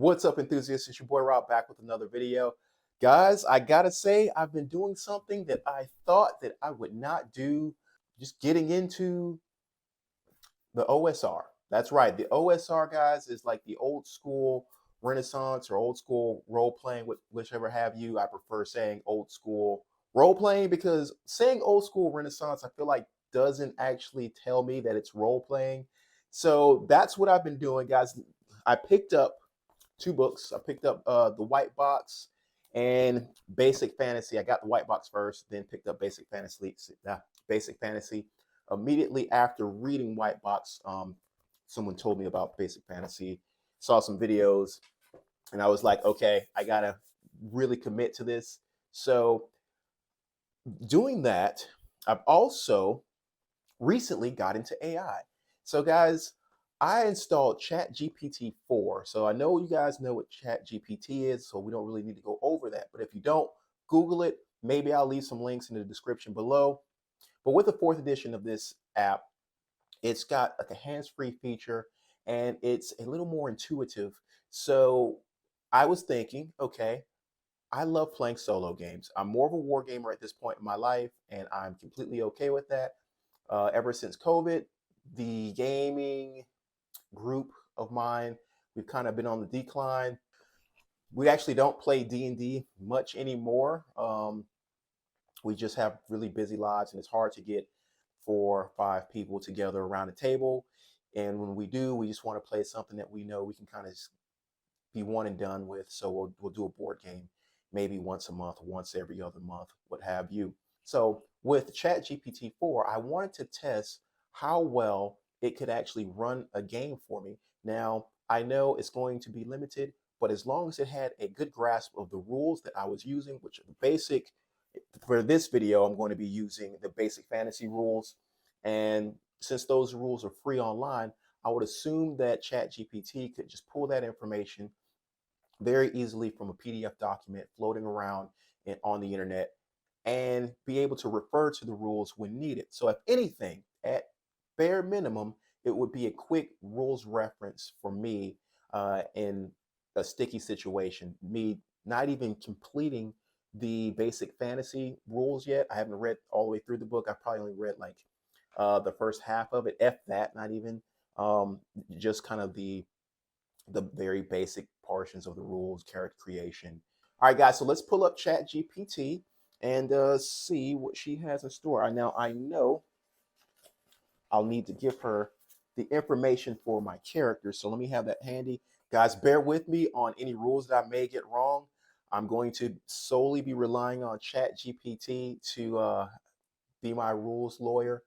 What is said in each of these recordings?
What's up, enthusiasts? It's your boy Rob back with another video. Guys, I gotta say, I've been doing something that I thought that I would not do, just getting into the OSR. That's right. The OSR, guys, is like the old school Renaissance or old school role playing, whichever have you. I prefer saying old school role playing because saying old school Renaissance, I feel like doesn't actually tell me that it's role playing. So that's what I've been doing, guys. I picked up two books. I picked up the White Box and Basic Fantasy. I got the White Box first, then picked up Basic Fantasy. Basic Fantasy. Immediately after reading White Box, someone told me about Basic Fantasy. Saw some videos, and I was like, okay, I gotta really commit to this. So doing that, I've also recently got into AI. So, guys, I installed Chat GPT4. So, I know you guys know what Chat GPT is, so we don't really need to go over that. But if you don't, Google it. Maybe I'll leave some links in the description below. But with the fourth edition of this app, it's got like a hands-free feature and it's a little more intuitive. So, I was thinking, okay, I love playing solo games. I'm more of a war gamer at this point in my life, and I'm completely okay with that. Ever since COVID, the gaming group of mine, we've kind of been on the decline. We actually don't play D&D much anymore. We just have really busy lives, and it's hard to get 4 or 5 people together around a table. And when we do, we just want to play something that we know we can kind of be one and done with. So we'll do a board game maybe once a month, once every other month, what have you. So with ChatGPT 4, I wanted to test how well it could actually run a game for me. Now, I know it's going to be limited, but as long as it had a good grasp of the rules that I was using, which are the basic, for this video, I'm going to be using the basic fantasy rules. And since those rules are free online, I would assume that ChatGPT could just pull that information very easily from a PDF document floating around on the internet and be able to refer to the rules when needed. So, if anything, at bare minimum, it would be a quick rules reference for me in a sticky situation. Me not even completing the basic fantasy rules yet. I haven't read all the way through the book. I've probably only read like the first half of it, F that, not even. Just kind of the very basic portions of the rules, character creation. All right, guys, so let's pull up Chat GPT and see what she has in store. Now, I know I'll need to give her the information for my characters, so let me have that handy. Guys, bear with me on any rules that I may get wrong. I'm going to solely be relying on Chat GPT to be my rules lawyer.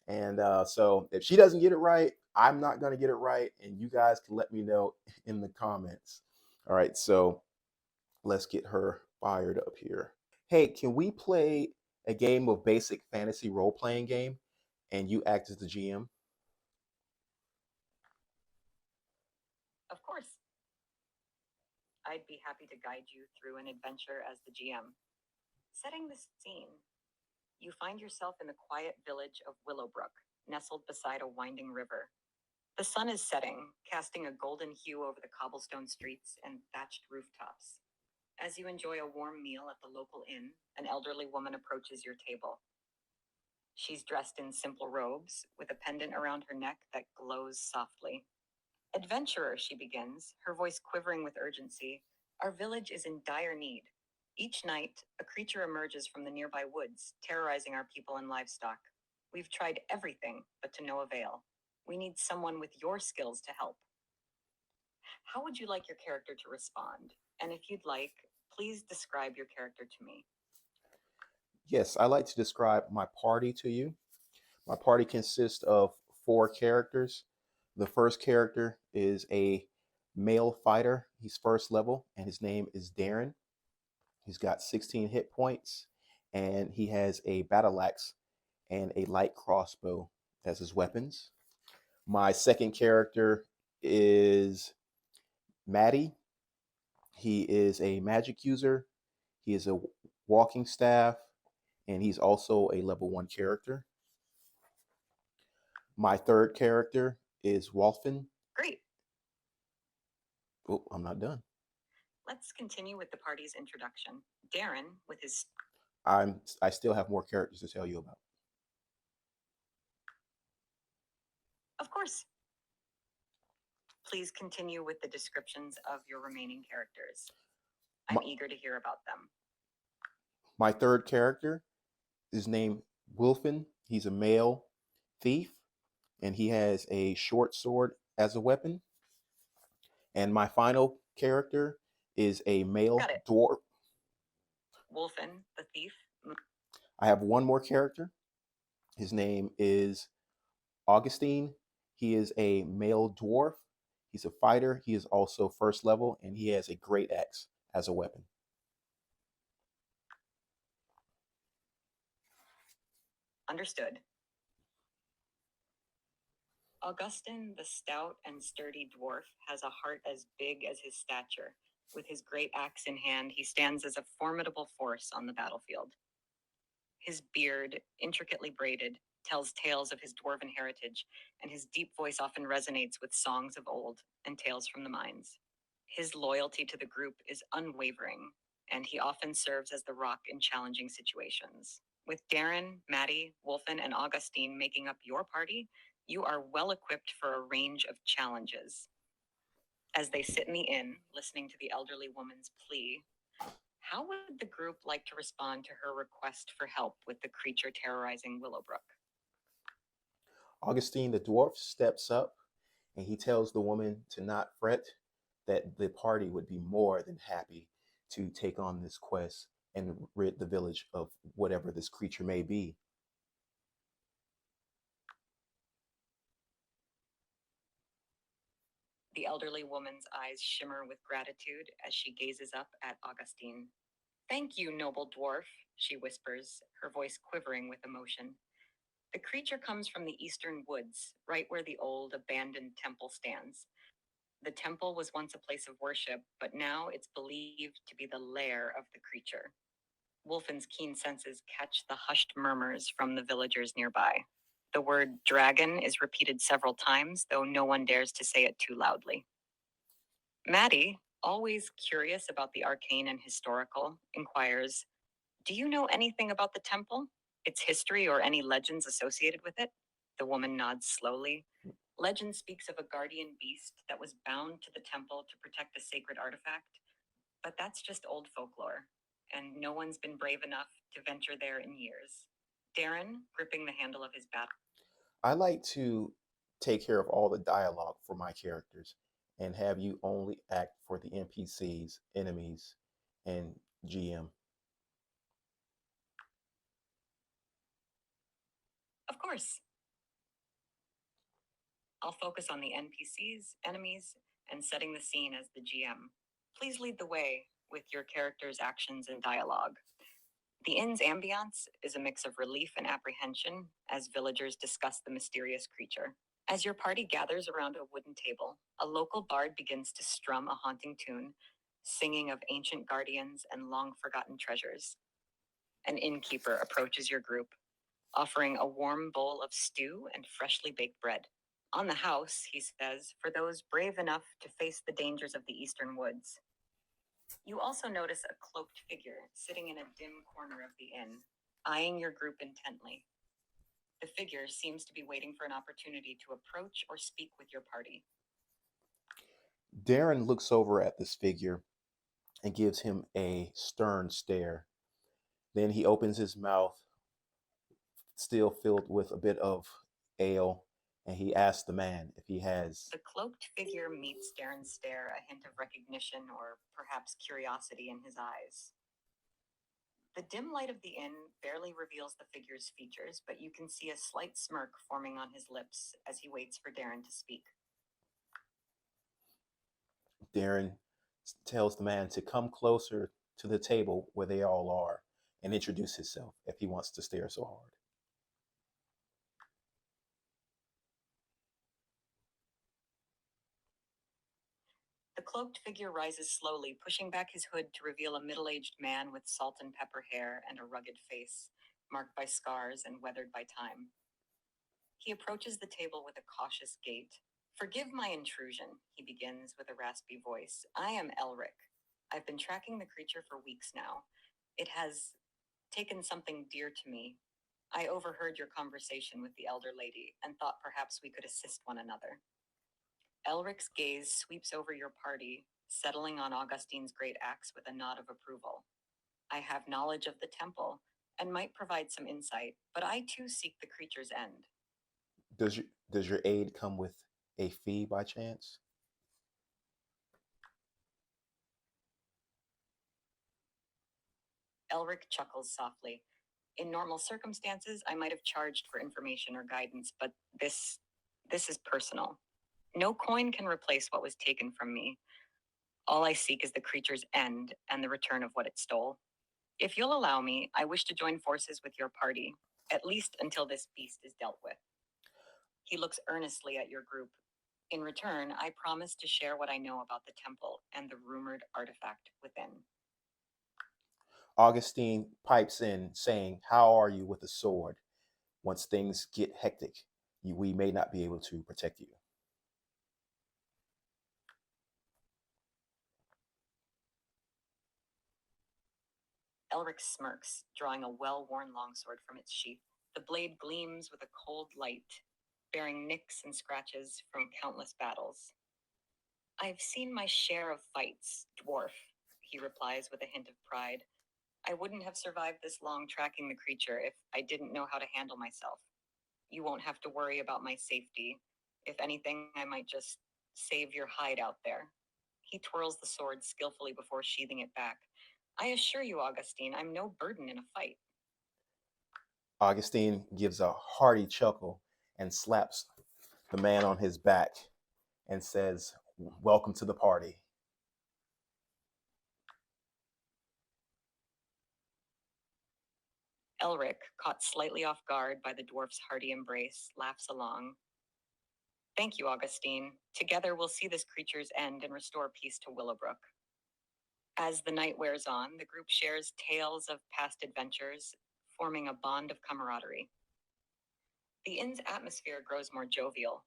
And so if she doesn't get it right, I'm not going to get it right. And you guys can let me know in the comments. All right, so let's get her fired up here. Hey, can we play a game of basic fantasy role playing game and you act as the GM? Of course, I'd be happy to guide you through an adventure as the GM. Setting the scene, you find yourself in the quiet village of Willowbrook, nestled beside a winding river. The sun is setting, casting a golden hue over the cobblestone streets and thatched rooftops. As you enjoy a warm meal at the local inn, an elderly woman approaches your table. She's dressed in simple robes, with a pendant around her neck that glows softly. Adventurer, she begins, her voice quivering with urgency, our village is in dire need. Each night, a creature emerges from the nearby woods, terrorizing our people and livestock. We've tried everything, but to no avail. We need someone with your skills to help. How would you like your character to respond? And if you'd like, please describe your character to me. Yes, I like to describe my party to you. My party consists of 4 characters. The first character is a male fighter. He's first level, and his name is Darren. He's got 16 hit points, and he has a battle axe and a light crossbow as his weapons. My second character is Maddie. He is a magic user. He is a walking staff, and he's also a level 1 character. My third character is Wolfen. Great. Oh, I'm not done. Let's continue with the party's introduction. Darren, with his. I still have more characters to tell you about. Of course. Please continue with the descriptions of your remaining characters. I'm My, eager to hear about them. my third character is named Wilfin. He's a male thief, and he has a short sword as a weapon. And my final character is a male Got it. dwarf. Wolfen, the thief. I have one more character. His name is Augustine. He is a male dwarf. He's a fighter. He is also first level, and he has a great axe as a weapon. Understood. Augustine, the stout and sturdy dwarf, has a heart as big as his stature. With his great axe in hand, he stands as a formidable force on the battlefield. His beard, intricately braided, tells tales of his dwarven heritage, and his deep voice often resonates with songs of old and tales from the mines. His loyalty to the group is unwavering, and he often serves as the rock in challenging situations. With Darren, Maddie, Wolfen, and Augustine making up your party, you are well equipped for a range of challenges. As they sit in the inn, listening to the elderly woman's plea, how would the group like to respond to her request for help with the creature terrorizing Willowbrook? Augustine the dwarf steps up and he tells the woman to not fret, that the party would be more than happy to take on this quest and rid the village of whatever this creature may be. The elderly woman's eyes shimmer with gratitude as she gazes up at Augustine. Thank you, noble dwarf, she whispers, her voice quivering with emotion. The creature comes from the eastern woods, right where the old abandoned temple stands. The temple was once a place of worship, but now it's believed to be the lair of the creature. Wolfen's keen senses catch the hushed murmurs from the villagers nearby. The word dragon is repeated several times, though no one dares to say it too loudly. Maddie, always curious about the arcane and historical, inquires, do you know anything about the temple? Its history or any legends associated with it? The woman nods slowly. Legend speaks of a guardian beast that was bound to the temple to protect a sacred artifact, but that's just old folklore, and no one's been brave enough to venture there in years. Darren, gripping the handle of his bat. I like to take care of all the dialogue for my characters and have you only act for the NPCs, enemies, and GM. Of course. I'll focus on the NPCs, enemies, and setting the scene as the GM. Please lead the way with your character's actions and dialogue. The inn's ambiance is a mix of relief and apprehension as villagers discuss the mysterious creature. As your party gathers around a wooden table, a local bard begins to strum a haunting tune, singing of ancient guardians and long-forgotten treasures. An innkeeper approaches your group, offering a warm bowl of stew and freshly baked bread. On the house, he says, for those brave enough to face the dangers of the eastern woods. You also notice a cloaked figure sitting in a dim corner of the inn, eyeing your group intently. The figure seems to be waiting for an opportunity to approach or speak with your party. Darren looks over at this figure and gives him a stern stare. Then he opens his mouth, still filled with a bit of ale, and he asks the man if he has. The cloaked figure meets Darren's stare, a hint of recognition or perhaps curiosity in his eyes. The dim light of the inn barely reveals the figure's features, but you can see a slight smirk forming on his lips as he waits for Darren to speak. Darren tells the man to come closer to the table where they all are and introduce himself if he wants to stare so hard. The cloaked figure rises slowly, pushing back his hood to reveal a middle-aged man with salt and pepper hair and a rugged face, marked by scars and weathered by time. He approaches the table with a cautious gait. Forgive my intrusion, he begins with a raspy voice. I am Elric. I've been tracking the creature for weeks now. It has taken something dear to me. I overheard your conversation with the elder lady and thought perhaps we could assist one another. Elric's gaze sweeps over your party, settling on Augustine's great axe with a nod of approval. I have knowledge of the temple and might provide some insight, but I too seek the creature's end. Does your aid come with a fee by chance? Elric chuckles softly. In normal circumstances, I might have charged for information or guidance, but this is personal. No coin can replace what was taken from me. All I seek is the creature's end and the return of what it stole. If you'll allow me, I wish to join forces with your party, at least until this beast is dealt with. He looks earnestly at your group. In return, I promise to share what I know about the temple and the rumored artifact within. Augustine pipes in, saying, "How are you with the sword? Once things get hectic, we may not be able to protect you." Elric smirks, drawing a well-worn longsword from its sheath. The blade gleams with a cold light, bearing nicks and scratches from countless battles. I've seen my share of fights, dwarf, he replies with a hint of pride. I wouldn't have survived this long tracking the creature if I didn't know how to handle myself. You won't have to worry about my safety. If anything, I might just save your hide out there. He twirls the sword skillfully before sheathing it back. I assure you, Augustine, I'm no burden in a fight. Augustine gives a hearty chuckle and slaps the man on his back and says, "Welcome to the party." Elric, caught slightly off guard by the dwarf's hearty embrace, laughs along. Thank you, Augustine. Together we'll see this creature's end and restore peace to Willowbrook. As the night wears on, the group shares tales of past adventures, forming a bond of camaraderie. The inn's atmosphere grows more jovial,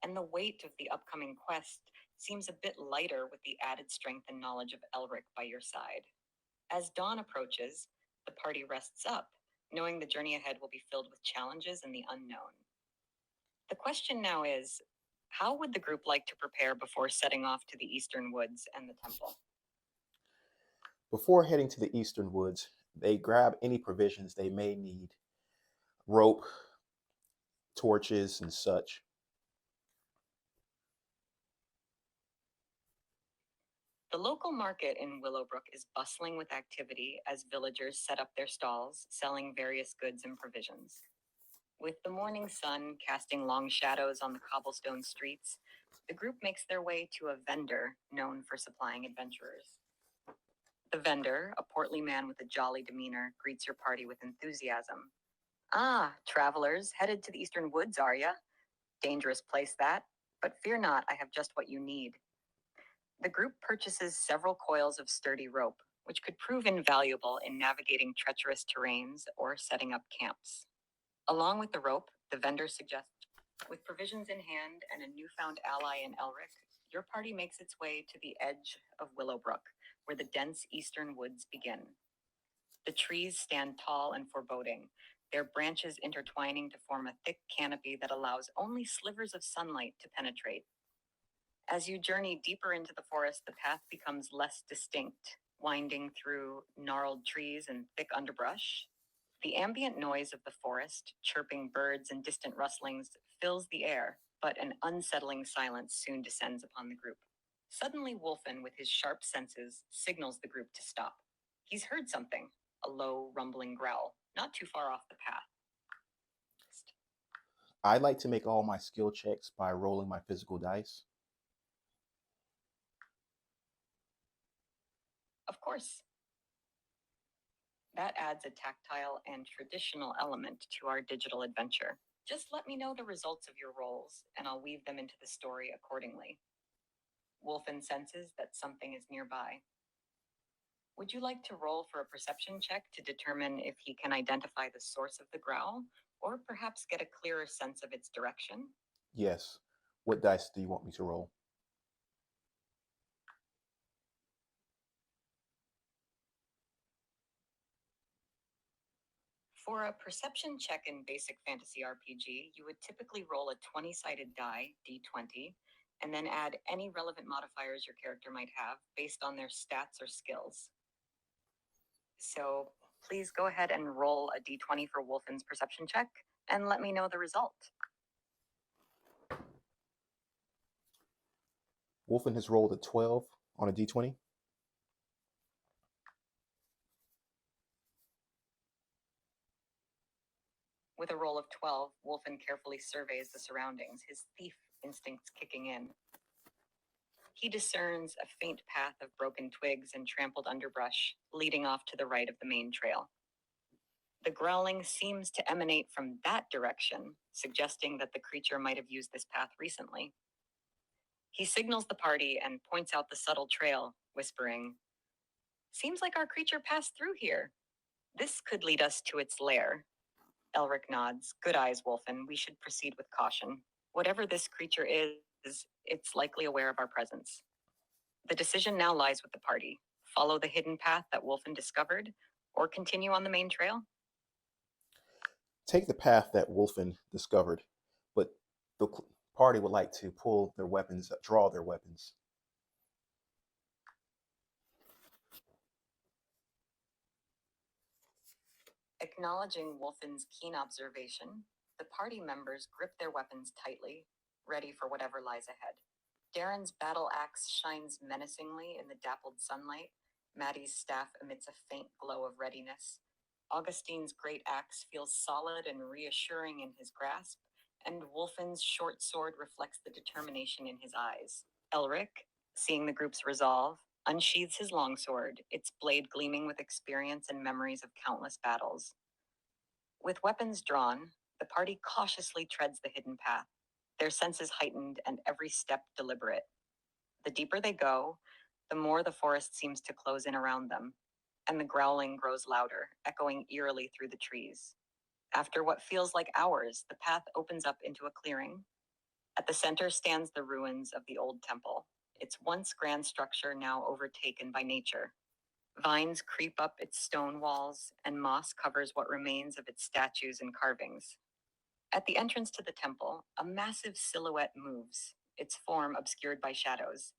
and the weight of the upcoming quest seems a bit lighter with the added strength and knowledge of Elric by your side. As dawn approaches, the party rests up, knowing the journey ahead will be filled with challenges and the unknown. The question now is, how would the group like to prepare before setting off to the eastern woods and the temple? Before heading to the eastern woods, they grab any provisions they may need: rope, torches, and such. The local market in Willowbrook is bustling with activity as villagers set up their stalls, selling various goods and provisions. With the morning sun casting long shadows on the cobblestone streets, the group makes their way to a vendor known for supplying adventurers. The vendor, a portly man with a jolly demeanor, greets your party with enthusiasm. Ah, travelers, headed to the eastern woods, are ya? Dangerous place that, but fear not, I have just what you need. The group purchases several coils of sturdy rope, which could prove invaluable in navigating treacherous terrains or setting up camps. Along with the rope, the vendor suggests, with provisions in hand and a newfound ally in Elric, your party makes its way to the edge of Willowbrook, where the dense eastern woods begin. The trees stand tall and foreboding, their branches intertwining to form a thick canopy that allows only slivers of sunlight to penetrate. As you journey deeper into the forest, the path becomes less distinct, winding through gnarled trees and thick underbrush. The ambient noise of the forest, chirping birds and distant rustlings, fills the air, but an unsettling silence soon descends upon the group. Suddenly, Wolfen, with his sharp senses, signals the group to stop. He's heard something, a low, rumbling growl, not too far off the path. I like to make all my skill checks by rolling my physical dice. Of course. That adds a tactile and traditional element to our digital adventure. Just let me know the results of your rolls, and I'll weave them into the story accordingly. Wolfen senses that something is nearby. Would you like to roll for a perception check to determine if he can identify the source of the growl, or perhaps get a clearer sense of its direction? Yes. What dice do you want me to roll? For a perception check in basic fantasy RPG, you would typically roll a 20-sided die, d20, and then add any relevant modifiers your character might have based on their stats or skills. So please go ahead and roll a d20 for Wolfen's perception check and let me know the result. Wolfen has rolled a 12 on a d20. With a roll of 12, Wolfen carefully surveys the surroundings, his thief instincts kicking in. He discerns a faint path of broken twigs and trampled underbrush leading off to the right of the main trail. The growling seems to emanate from that direction, suggesting that the creature might have used this path recently. He signals the party and points out the subtle trail, whispering, "Seems like our creature passed through here. This could lead us to its lair." Elric nods. "Good eyes, Wolfen. We should proceed with caution. Whatever this creature is, it's likely aware of our presence." The decision now lies with the party. Follow the hidden path that Wolfen discovered, or continue on the main trail? Take the path that Wolfen discovered, but the party would like to pull their weapons, draw their weapons. Acknowledging Wolfen's keen observation, the party members grip their weapons tightly, ready for whatever lies ahead. Darren's battle axe shines menacingly in the dappled sunlight. Maddie's staff emits a faint glow of readiness. Augustine's great axe feels solid and reassuring in his grasp, and Wolfen's short sword reflects the determination in his eyes. Elric, seeing the group's resolve, unsheathes his longsword, its blade gleaming with experience and memories of countless battles. With weapons drawn, the party cautiously treads the hidden path, their senses heightened and every step deliberate. The deeper they go, the more the forest seems to close in around them, and the growling grows louder, echoing eerily through the trees. After what feels like hours, the path opens up into a clearing. At the center stands the ruins of the old temple, its once grand structure now overtaken by nature. Vines creep up its stone walls, and moss covers what remains of its statues and carvings. At the entrance to the temple, a massive silhouette moves, its form obscured by shadows.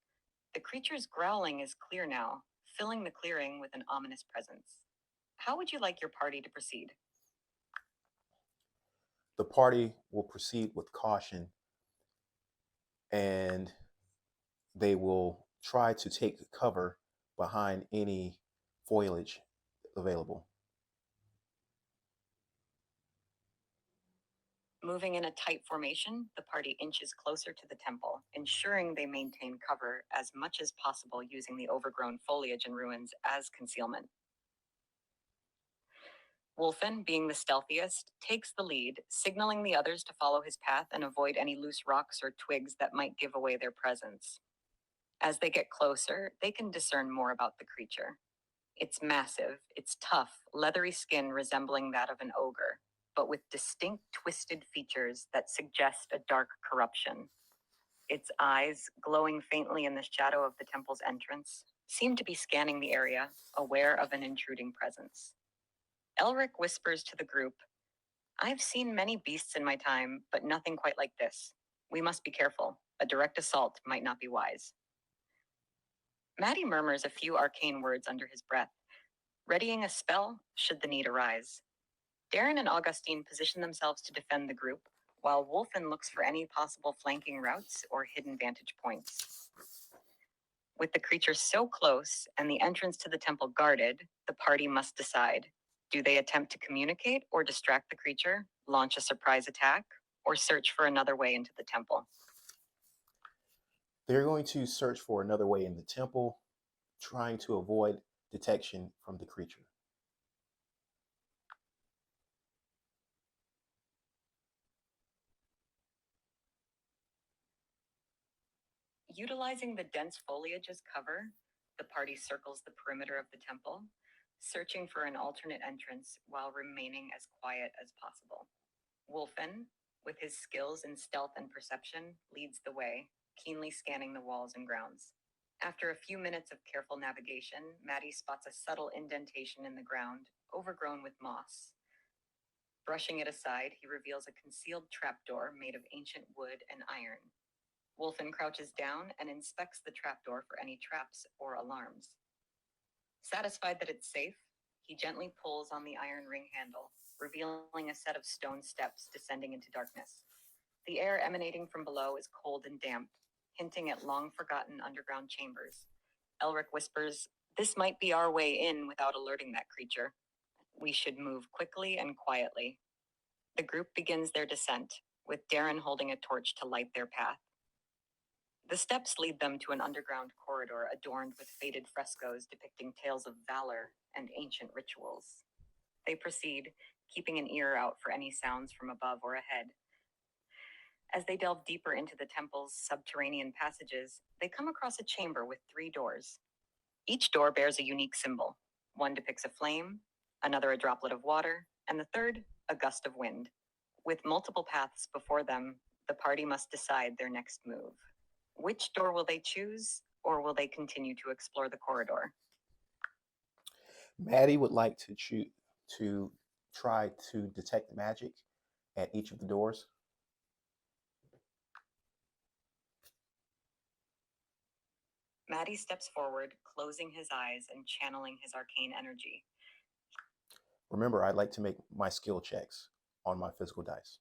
The creature's growling is clear now, filling the clearing with an ominous presence. How would you like your party to proceed? The party will proceed with caution, and they will try to take cover behind any foliage available. Moving in a tight formation, the party inches closer to the temple, ensuring they maintain cover as much as possible using the overgrown foliage and ruins as concealment. Wolfen, being the stealthiest, takes the lead, signaling the others to follow his path and avoid any loose rocks or twigs that might give away their presence. As they get closer, they can discern more about the creature. It's massive, its tough, leathery skin resembling that of an ogre, but with distinct twisted features that suggest a dark corruption. Its eyes, glowing faintly in the shadow of the temple's entrance, seem to be scanning the area, aware of an intruding presence. Elric whispers to the group, "I've seen many beasts in my time, but nothing quite like this. We must be careful. A direct assault might not be wise." Maddie murmurs a few arcane words under his breath, readying a spell should the need arise. Darren and Augustine position themselves to defend the group, while Wolfen looks for any possible flanking routes or hidden vantage points. With the creature so close and the entrance to the temple guarded, the party must decide. Do they attempt to communicate or distract the creature, launch a surprise attack, or search for another way into the temple? They're going to search for another way in the temple, trying to avoid detection from the creature. Utilizing the dense foliage as cover, the party circles the perimeter of the temple, searching for an alternate entrance while remaining as quiet as possible. Wolfen, with his skills in stealth and perception, leads the way, keenly scanning the walls and grounds. After a few minutes of careful navigation, Maddie spots a subtle indentation in the ground, overgrown with moss. Brushing it aside, he reveals a concealed trapdoor made of ancient wood and iron. Wolfen crouches down and inspects the trapdoor for any traps or alarms. Satisfied that it's safe, he gently pulls on the iron ring handle, revealing a set of stone steps descending into darkness. The air emanating from below is cold and damp, hinting at long-forgotten underground chambers. Elric whispers, "This might be our way in without alerting that creature. We should move quickly and quietly." The group begins their descent, with Darren holding a torch to light their path. The steps lead them to an underground corridor adorned with faded frescoes depicting tales of valor and ancient rituals. They proceed, keeping an ear out for any sounds from above or ahead. As they delve deeper into the temple's subterranean passages, they come across a chamber with 3 doors. Each door bears a unique symbol. One depicts a flame, another a droplet of water, and the third, a gust of wind. With multiple paths before them, the party must decide their next move. Which door will they choose, or will they continue to explore the corridor? Maddie would like to try to detect magic at each of the doors. Maddie steps forward, closing his eyes and channeling his arcane energy. Remember, I'd like to make my skill checks on my physical dice.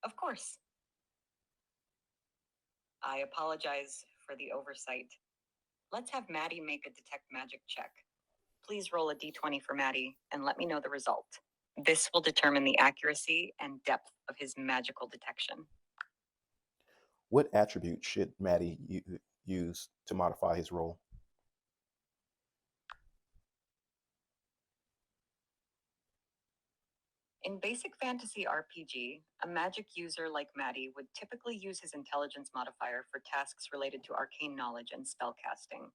Of course. I apologize for the oversight. Let's have Maddie make a detect magic check. Please roll a d20 for Maddie and let me know the result. This will determine the accuracy and depth of his magical detection. What attribute should Maddie use to modify his roll? In basic fantasy RPG, a magic user like Maddie would typically use his intelligence modifier for tasks related to arcane knowledge and spellcasting.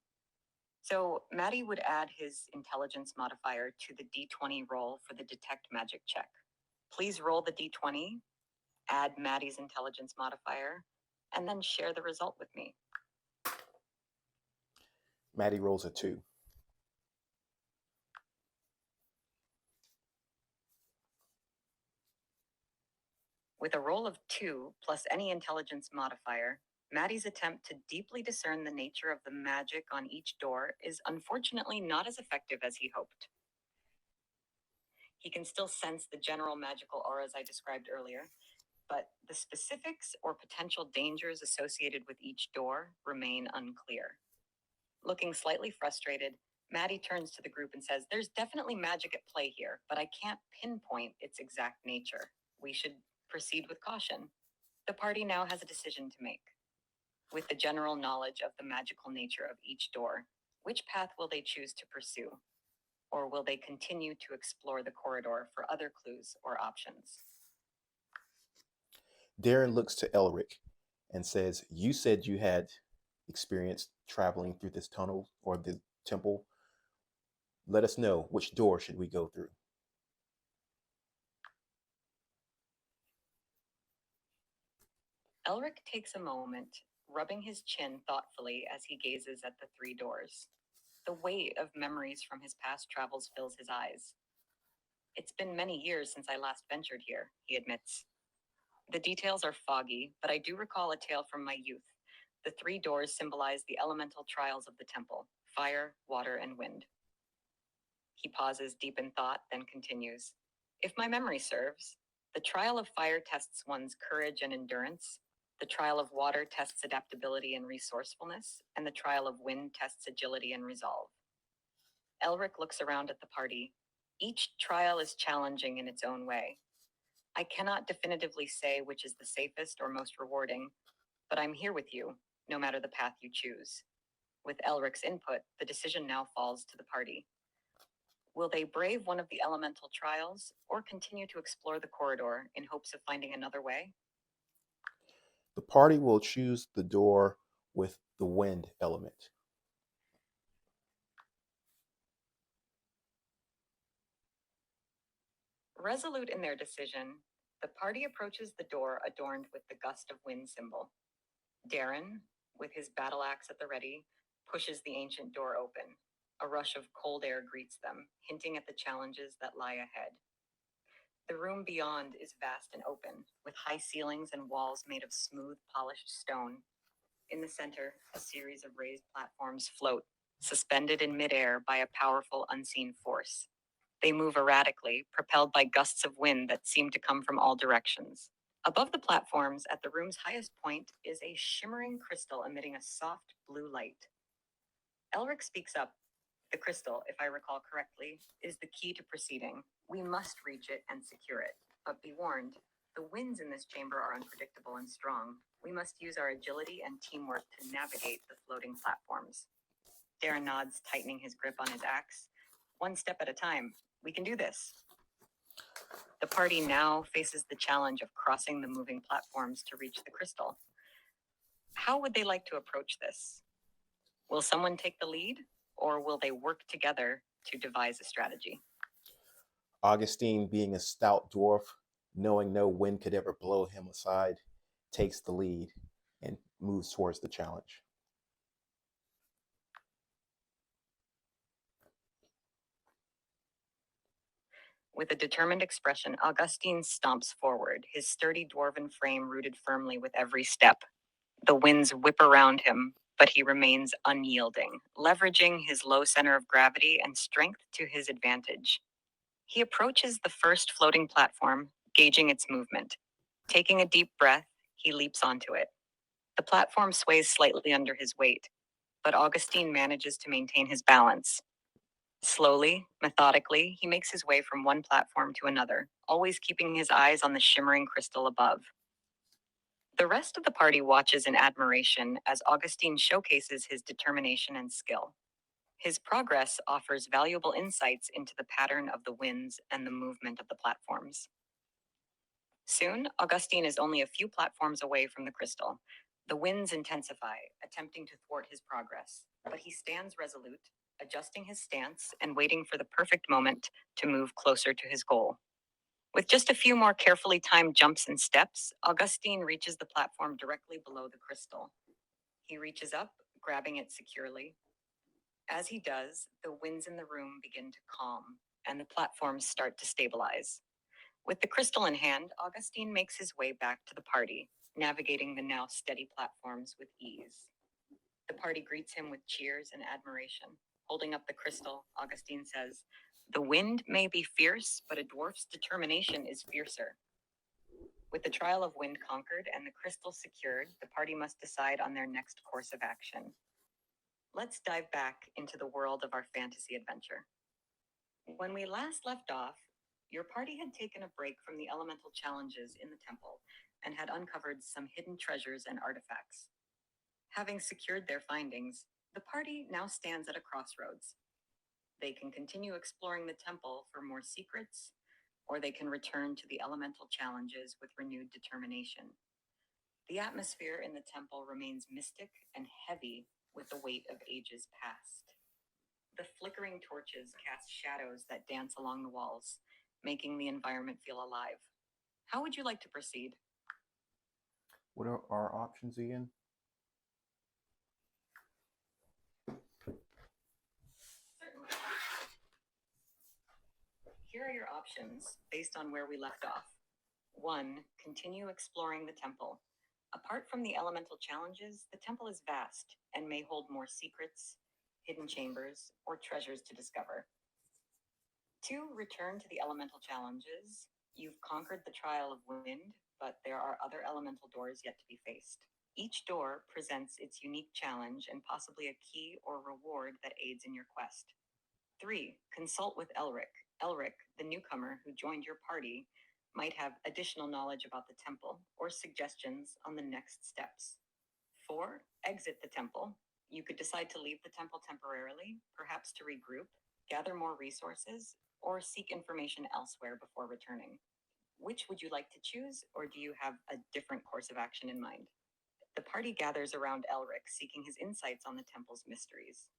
So Maddie would add his intelligence modifier to the d20 roll for the detect magic check. Please roll the d20, add Maddie's intelligence modifier, and then share the result with me. Maddie rolls a 2. With a roll of 2 plus any intelligence modifier, Maddie's attempt to deeply discern the nature of the magic on each door is unfortunately not as effective as he hoped. He can still sense the general magical auras I described earlier, but the specifics or potential dangers associated with each door remain unclear. Looking slightly frustrated, Maddie turns to the group and says, "There's definitely magic at play here, but I can't pinpoint its exact nature. We should proceed with caution." The party now has a decision to make. With the general knowledge of the magical nature of each door, which path will they choose to pursue? Or will they continue to explore the corridor for other clues or options? Darren looks to Elric and says, "You said you had experience traveling through this tunnel or the temple. Let us know, which door should we go through?" Elric takes a moment, rubbing his chin thoughtfully as he gazes at the 3 doors. The weight of memories from his past travels fills his eyes. "It's been many years since I last ventured here," he admits. "The details are foggy, but I do recall a tale from my youth. The 3 doors symbolize the elemental trials of the temple: fire, water, and wind." He pauses deep in thought, then continues. "If my memory serves, the trial of fire tests one's courage and endurance, the trial of water tests adaptability and resourcefulness, and the trial of wind tests agility and resolve." Elric looks around at the party. Each trial is challenging in its own way. "I cannot definitively say which is the safest or most rewarding, but I'm here with you, no matter the path you choose." With Elric's input, the decision now falls to the party. Will they brave one of the elemental trials or continue to explore the corridor in hopes of finding another way? The party will choose the door with the wind element. Resolute in their decision, the party approaches the door adorned with the gust of wind symbol. Darren, with his battle axe at the ready, pushes the ancient door open. A rush of cold air greets them, hinting at the challenges that lie ahead. The room beyond is vast and open, with high ceilings and walls made of smooth, polished stone. In the center, a series of raised platforms float, suspended in midair by a powerful unseen force. They move erratically, propelled by gusts of wind that seem to come from all directions. Above the platforms, at the room's highest point, is a shimmering crystal emitting a soft blue light. Elric speaks up. The crystal, if I recall correctly, is the key to proceeding. We must reach it and secure it. But be warned, the winds in this chamber are unpredictable and strong. We must use our agility and teamwork to navigate the floating platforms. Darren nods, tightening his grip on his axe. One step at a time. We can do this. The party now faces the challenge of crossing the moving platforms to reach the crystal. How would they like to approach this? Will someone take the lead, or will they work together to devise a strategy? Augustine, being a stout dwarf, knowing no wind could ever blow him aside, takes the lead and moves towards the challenge. With a determined expression, Augustine stomps forward, his sturdy dwarven frame rooted firmly with every step. The winds whip around him, but he remains unyielding, leveraging his low center of gravity and strength to his advantage. He approaches the first floating platform, gauging its movement. Taking a deep breath, he leaps onto it. The platform sways slightly under his weight, but Augustine manages to maintain his balance. Slowly, methodically, he makes his way from one platform to another, always keeping his eyes on the shimmering crystal above. The rest of the party watches in admiration as Augustine showcases his determination and skill. His progress offers valuable insights into the pattern of the winds and the movement of the platforms. Soon, Augustine is only a few platforms away from the crystal. The winds intensify, attempting to thwart his progress, but he stands resolute, adjusting his stance and waiting for the perfect moment to move closer to his goal. With just a few more carefully timed jumps and steps, Augustine reaches the platform directly below the crystal. He reaches up, grabbing it securely. As he does, the winds in the room begin to calm, and the platforms start to stabilize. With the crystal in hand, Augustine makes his way back to the party, navigating the now steady platforms with ease. The party greets him with cheers and admiration. Holding up the crystal, Augustine says, "The wind may be fierce, but a dwarf's determination is fiercer." With the trial of wind conquered and the crystal secured, the party must decide on their next course of action. Let's dive back into the world of our fantasy adventure. When we last left off, your party had taken a break from the elemental challenges in the temple and had uncovered some hidden treasures and artifacts. Having secured their findings, the party now stands at a crossroads. They can continue exploring the temple for more secrets, or they can return to the elemental challenges with renewed determination. The atmosphere in the temple remains mystic and heavy with the weight of ages past. The flickering torches cast shadows that dance along the walls, making the environment feel alive. How would you like to proceed? What are our options again? Certainly. Here are your options based on where we left off. 1. Continue exploring the temple. Apart from the elemental challenges, the temple is vast and may hold more secrets, hidden chambers, or treasures to discover. 2. Return to the elemental challenges. You've conquered the trial of wind, but there are other elemental doors yet to be faced. Each door presents its unique challenge and possibly a key or reward that aids in your quest. 3. Consult with Elric. Elric, the newcomer who joined your party, might have additional knowledge about the temple or suggestions on the next steps. 4. Exit the temple. You could decide to leave the temple temporarily, perhaps to regroup, gather more resources, or seek information elsewhere before returning. Which would you like to choose, or do you have a different course of action in mind? The party gathers around Elric, seeking his insights on the temple's mysteries.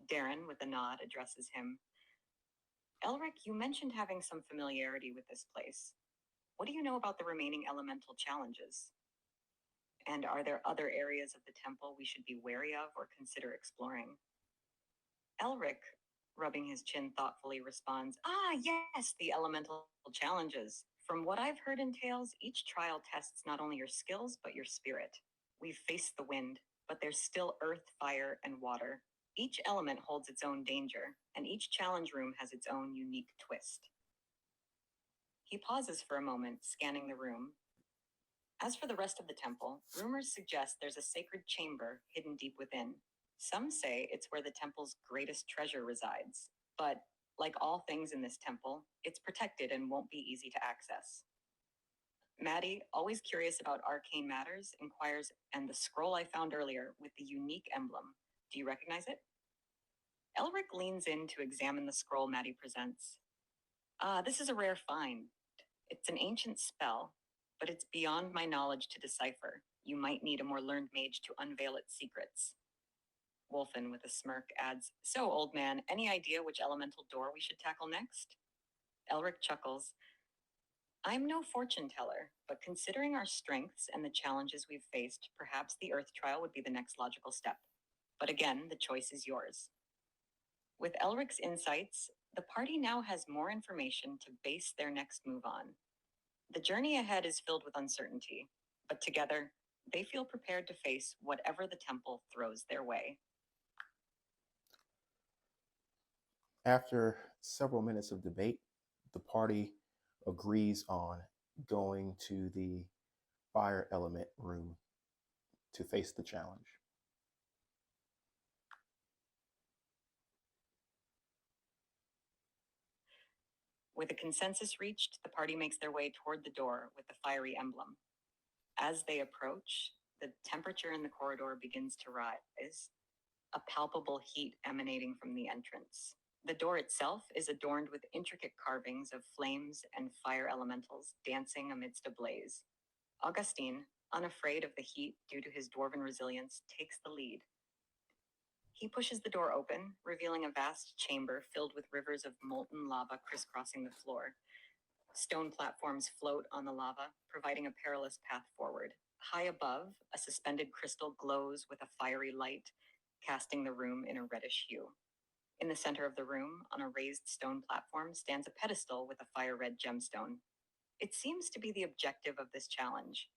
Darren, with a nod, addresses him. Elric, you mentioned having some familiarity with this place. What do you know about the remaining elemental challenges? And are there other areas of the temple we should be wary of or consider exploring? Elric, rubbing his chin thoughtfully, responds, "Ah, yes, the elemental challenges. From what I've heard in tales, each trial tests not only your skills, but your spirit. We've faced the wind, but there's still earth, fire, and water. Each element holds its own danger, and each challenge room has its own unique twist." He pauses for a moment, scanning the room. As for the rest of the temple, rumors suggest there's a sacred chamber hidden deep within. Some say it's where the temple's greatest treasure resides, but like all things in this temple, it's protected and won't be easy to access. Maddie, always curious about arcane matters, inquires, "And the scroll I found earlier with the unique emblem, do you recognize it?" Elric leans in to examine the scroll Maddie presents. This is a rare find. It's an ancient spell, but it's beyond my knowledge to decipher. You might need a more learned mage to unveil its secrets. Wolfen, with a smirk, adds, "So, old man, any idea which elemental door we should tackle next?" Elric chuckles. "I'm no fortune teller, but considering our strengths and the challenges we've faced, perhaps the Earth trial would be the next logical step. But again, the choice is yours." With Elric's insights, the party now has more information to base their next move on. The journey ahead is filled with uncertainty, but together, they feel prepared to face whatever the temple throws their way. After several minutes of debate, the party agrees on going to the fire element room to face the challenge. With a consensus reached, the party makes their way toward the door with the fiery emblem. As they approach, the temperature in the corridor begins to rise, a palpable heat emanating from the entrance. The door itself is adorned with intricate carvings of flames and fire elementals dancing amidst a blaze. Augustine, unafraid of the heat due to his dwarven resilience, takes the lead. He pushes the door open, revealing a vast chamber filled with rivers of molten lava crisscrossing the floor. Stone platforms float on the lava, providing a perilous path forward. High above, a suspended crystal glows with a fiery light, casting the room in a reddish hue. In the center of the room, on a raised stone platform, stands a pedestal with a fire-red gemstone. It seems to be the objective of this challenge.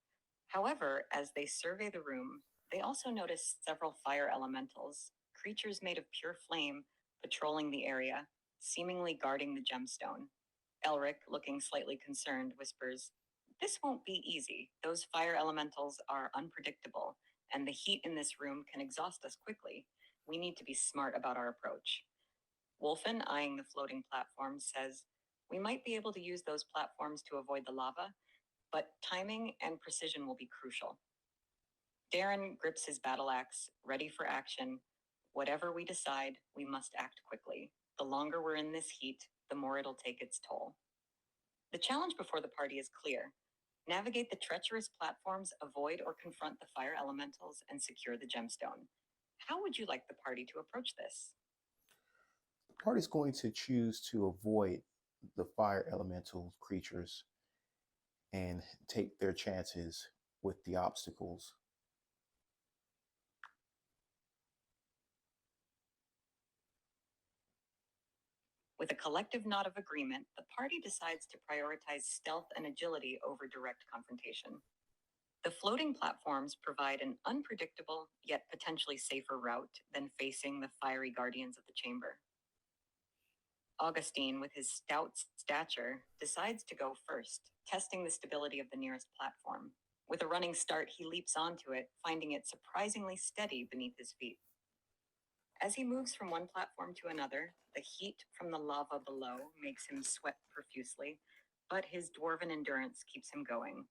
However, as they survey the room, they also notice several fire elementals, creatures made of pure flame, patrolling the area, seemingly guarding the gemstone. Elric, looking slightly concerned, whispers, "This won't be easy. Those fire elementals are unpredictable, and the heat in this room can exhaust us quickly. We need to be smart about our approach." Wolfen, eyeing the floating platforms, says, "We might be able to use those platforms to avoid the lava, but timing and precision will be crucial." Darren grips his battle axe, ready for action. "Whatever we decide, we must act quickly. The longer we're in this heat, the more it'll take its toll." The challenge before the party is clear. Navigate the treacherous platforms, avoid or confront the fire elementals, and secure the gemstone. How would you like the party to approach this? The party's going to choose to avoid the fire elemental creatures and take their chances with the obstacles. With a collective nod of agreement, the party decides to prioritize stealth and agility over direct confrontation. The floating platforms provide an unpredictable, yet potentially safer route than facing the fiery guardians of the chamber. Augustine, with his stout stature, decides to go first, testing the stability of the nearest platform. With a running start, he leaps onto it, finding it surprisingly steady beneath his feet. As he moves from one platform to another, the heat from the lava below makes him sweat profusely, but his dwarven endurance keeps him going.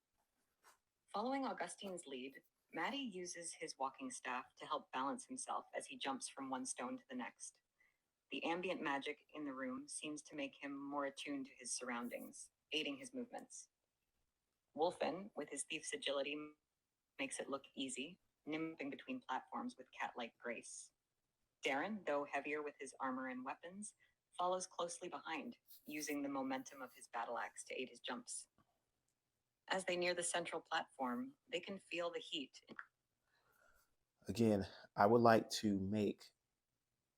Following Augustine's lead, Maddie uses his walking staff to help balance himself as he jumps from one stone to the next. The ambient magic in the room seems to make him more attuned to his surroundings, aiding his movements. Wolfen, with his thief's agility, makes it look easy, nimbling between platforms with cat-like grace. Darren, though heavier with his armor and weapons, follows closely behind, using the momentum of his battle axe to aid his jumps. As they near the central platform, they can feel the heat. Again, I would like to make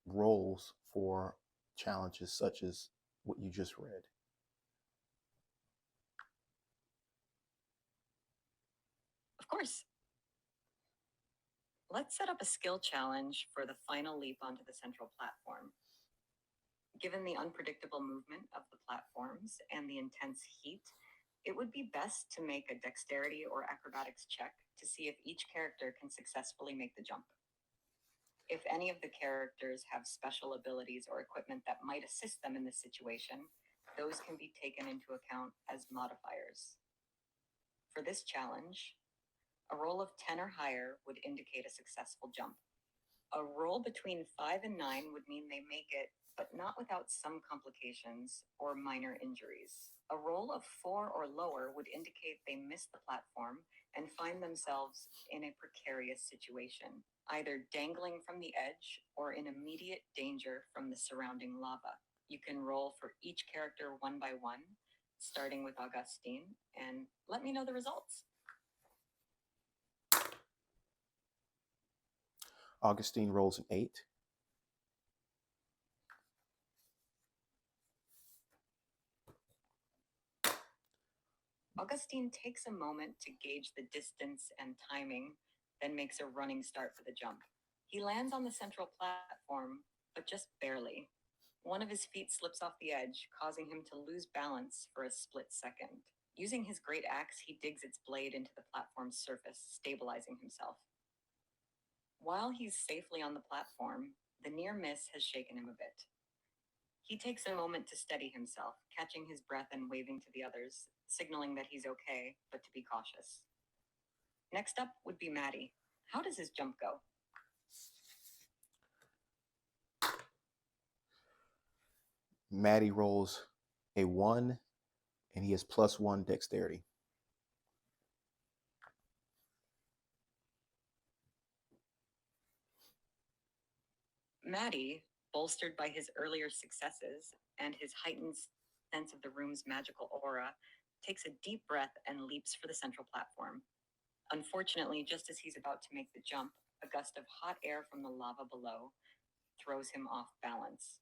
roles for challenges such as what you just read? Of course. Let's set up a skill challenge for the final leap onto the central platform. Given the unpredictable movement of the platforms and the intense heat, it would be best to make a dexterity or acrobatics check to see if each character can successfully make the jump. If any of the characters have special abilities or equipment that might assist them in this situation, those can be taken into account as modifiers. For this challenge, a roll of 10 or higher would indicate a successful jump. A roll between 5 and 9 would mean they make it, but not without some complications or minor injuries. A roll of 4 or lower would indicate they miss the platform and find themselves in a precarious situation, either dangling from the edge or in immediate danger from the surrounding lava. You can roll for each character one by one, starting with Augustine, and let me know the results. Augustine rolls an 8. Augustine takes a moment to gauge the distance and timing, then makes a running start for the jump. He lands on the central platform, but just barely. One of his feet slips off the edge, causing him to lose balance for a split second. Using his great axe, he digs its blade into the platform's surface, stabilizing himself. While he's safely on the platform, the near miss has shaken him a bit. He takes a moment to steady himself, catching his breath and waving to the others, signaling that he's okay, but to be cautious. Next up would be Maddie. How does his jump go? Maddie rolls a 1, and he has +1 dexterity. Maddie, bolstered by his earlier successes and his heightened sense of the room's magical aura, takes a deep breath and leaps for the central platform. Unfortunately, just as he's about to make the jump, a gust of hot air from the lava below throws him off balance.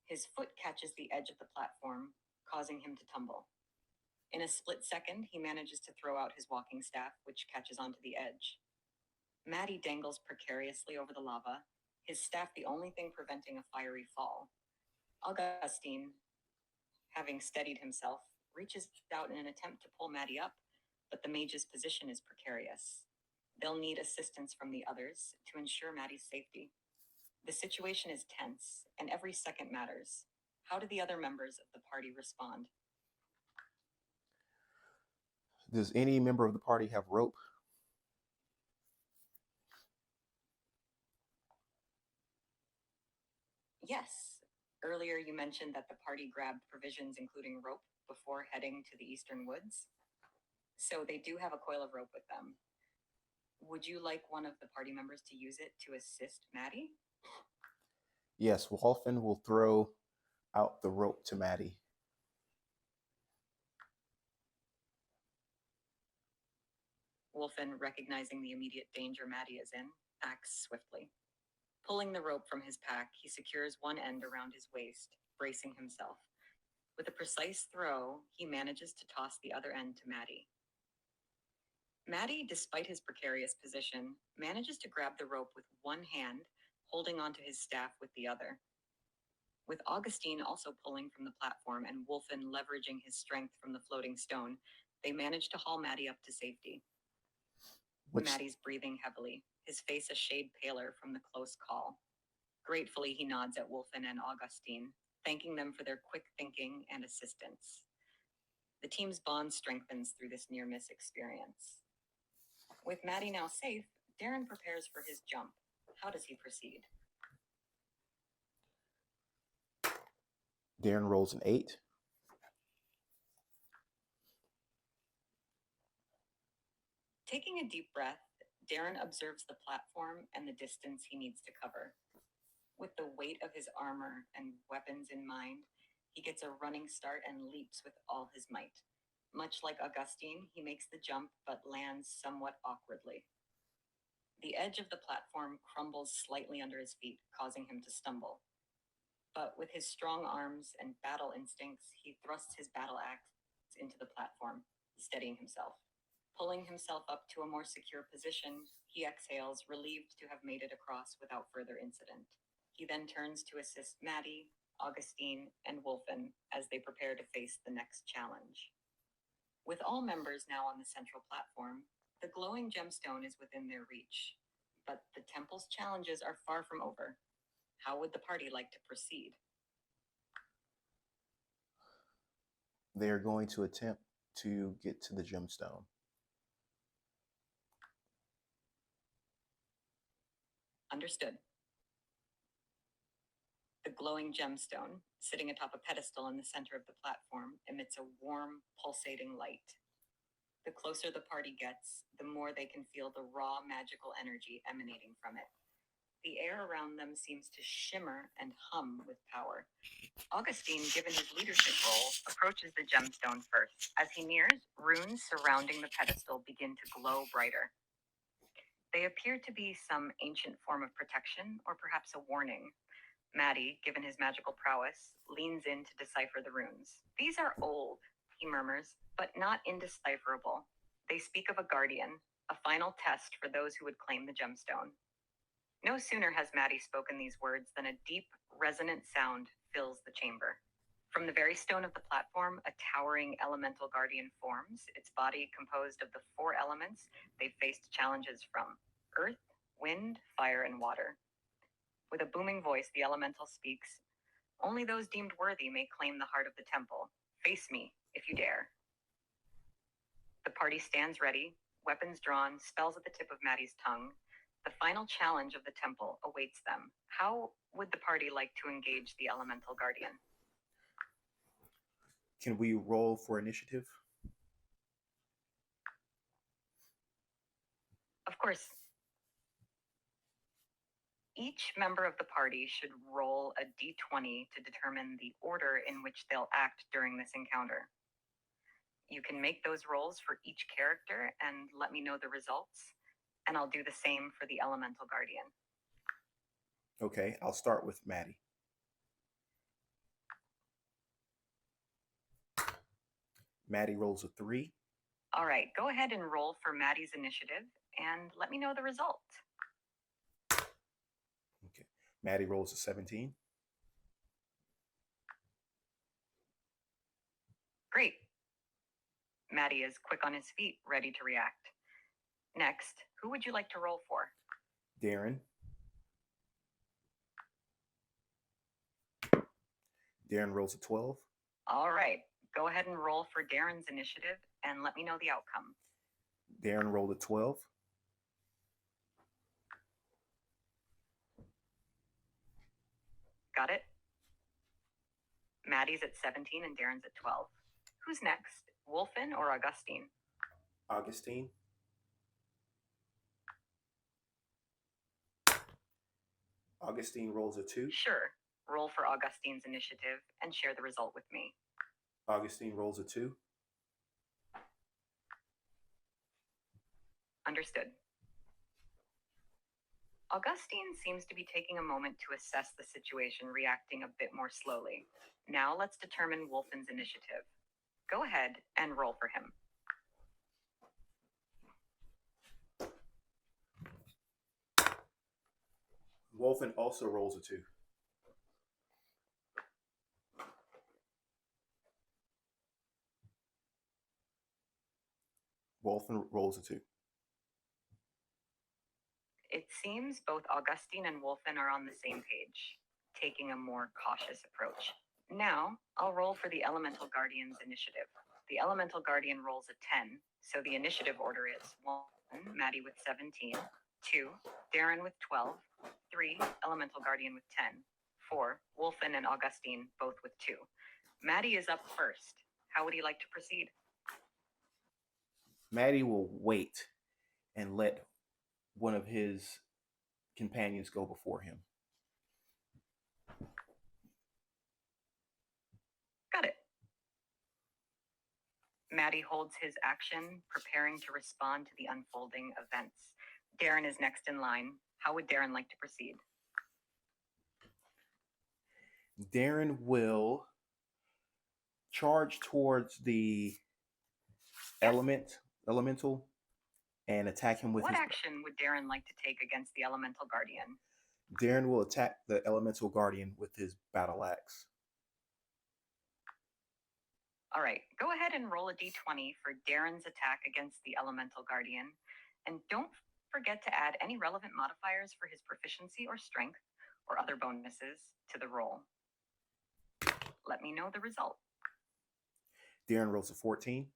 His foot catches the edge of the platform, causing him to tumble. In a split second, he manages to throw out his walking staff, which catches onto the edge. Maddie dangles precariously over the lava, his staff the only thing preventing a fiery fall. Augustine, having steadied himself, reaches out in an attempt to pull Maddie up, but the mage's position is precarious. They'll need assistance from the others to ensure Maddie's safety. The situation is tense, and every second matters. How do the other members of the party respond? Does any member of the party have rope? Yes. Earlier you mentioned that the party grabbed provisions including rope before heading to the eastern woods. So they do have a coil of rope with them. Would you like one of the party members to use it to assist Maddie? Yes, Wolfen will throw out the rope to Maddie. Wolfen, recognizing the immediate danger Maddie is in, acts swiftly. Pulling the rope from his pack, he secures one end around his waist, bracing himself. With a precise throw, he manages to toss the other end to Maddie. Maddie, despite his precarious position, manages to grab the rope with one hand, holding onto his staff with the other. With Augustine also pulling from the platform and Wolfen leveraging his strength from the floating stone, they manage to haul Maddie up to safety. Maddie's breathing heavily, his face a shade paler from the close call. Gratefully, he nods at Wolfen and Augustine, thanking them for their quick thinking and assistance. The team's bond strengthens through this near-miss experience. With Maddie now safe, Darren prepares for his jump. How does he proceed? Darren rolls an 8. Taking a deep breath, Darren observes the platform and the distance he needs to cover. With the weight of his armor and weapons in mind, he gets a running start and leaps with all his might. Much like Augustine, he makes the jump but lands somewhat awkwardly. The edge of the platform crumbles slightly under his feet, causing him to stumble. But with his strong arms and battle instincts, he thrusts his battle axe into the platform, steadying himself. Pulling himself up to a more secure position, he exhales, relieved to have made it across without further incident. He then turns to assist Maddie, Augustine, and Wolfen as they prepare to face the next challenge. With all members now on the central platform, the glowing gemstone is within their reach, but the temple's challenges are far from over. How would the party like to proceed? They're going to attempt to get to the gemstone. Understood. The glowing gemstone, sitting atop a pedestal in the center of the platform, emits a warm, pulsating light. The closer the party gets, the more they can feel the raw magical energy emanating from it. The air around them seems to shimmer and hum with power. Augustine, given his leadership role, approaches the gemstone first. As he nears, runes surrounding the pedestal begin to glow brighter. They appear to be some ancient form of protection, or perhaps a warning. Maddie, given his magical prowess, leans in to decipher the runes. These are old, he murmurs, but not indecipherable. They speak of a guardian, a final test for those who would claim the gemstone. No sooner has Maddie spoken these words than a deep, resonant sound fills the chamber. From the very stone of the platform, a towering elemental guardian forms, its body composed of the 4 elements they faced challenges from: earth, wind, fire, and water. With a booming voice, the elemental speaks, "Only those deemed worthy may claim the heart of the temple. Face me, if you dare." The party stands ready, weapons drawn, spells at the tip of Maddie's tongue. The final challenge of the temple awaits them. How would the party like to engage the elemental guardian? Can we roll for initiative? Of course. Each member of the party should roll a d20 to determine the order in which they'll act during this encounter. You can make those rolls for each character and let me know the results, and I'll do the same for the elemental guardian. Okay, I'll start with Maddie. Maddie rolls a 3. All right, go ahead and roll for Maddie's initiative and let me know the result. Okay, Maddie rolls a 17. Great. Maddie is quick on his feet, ready to react. Next, who would you like to roll for? Darren. Darren rolls a 12. All right, go ahead and roll for Darren's initiative and let me know the outcome. Darren rolled a 12. Got it? Maddie's at 17 and Darren's at 12. Who's next, Wolfen or Augustine? Augustine. Augustine rolls a 2. Sure. Roll for Augustine's initiative and share the result with me. Augustine rolls a 2. Understood. Augustine seems to be taking a moment to assess the situation, reacting a bit more slowly. Now let's determine Wolfen's initiative. Go ahead and roll for him. Wolfen also rolls a 2. Wolfen rolls a 2. It seems both Augustine and Wolfen are on the same page, taking a more cautious approach. Now, I'll roll for the Elemental Guardian's initiative. The Elemental Guardian rolls a 10, so the initiative order is 1, Maddie with 17, 2, Darren with 12, 3, Elemental Guardian with 10, 4, Wolfen and Augustine both with 2. Maddie is up first. How would he like to proceed? Maddie will wait and let one of his companions go before him. Got it. Maddie holds his action, preparing to respond to the unfolding events. Darren is next in line. How would Darren like to proceed? Darren will charge towards the elemental and attack him with What his... action would Darren like to take against the elemental guardian? Darren will attack the elemental guardian with his battle axe. All right, go ahead and roll a d20 for Darren's attack against the elemental guardian. And don't forget to add any relevant modifiers for his proficiency or strength or other bonuses to the roll. Let me know the result. Darren rolls a 14.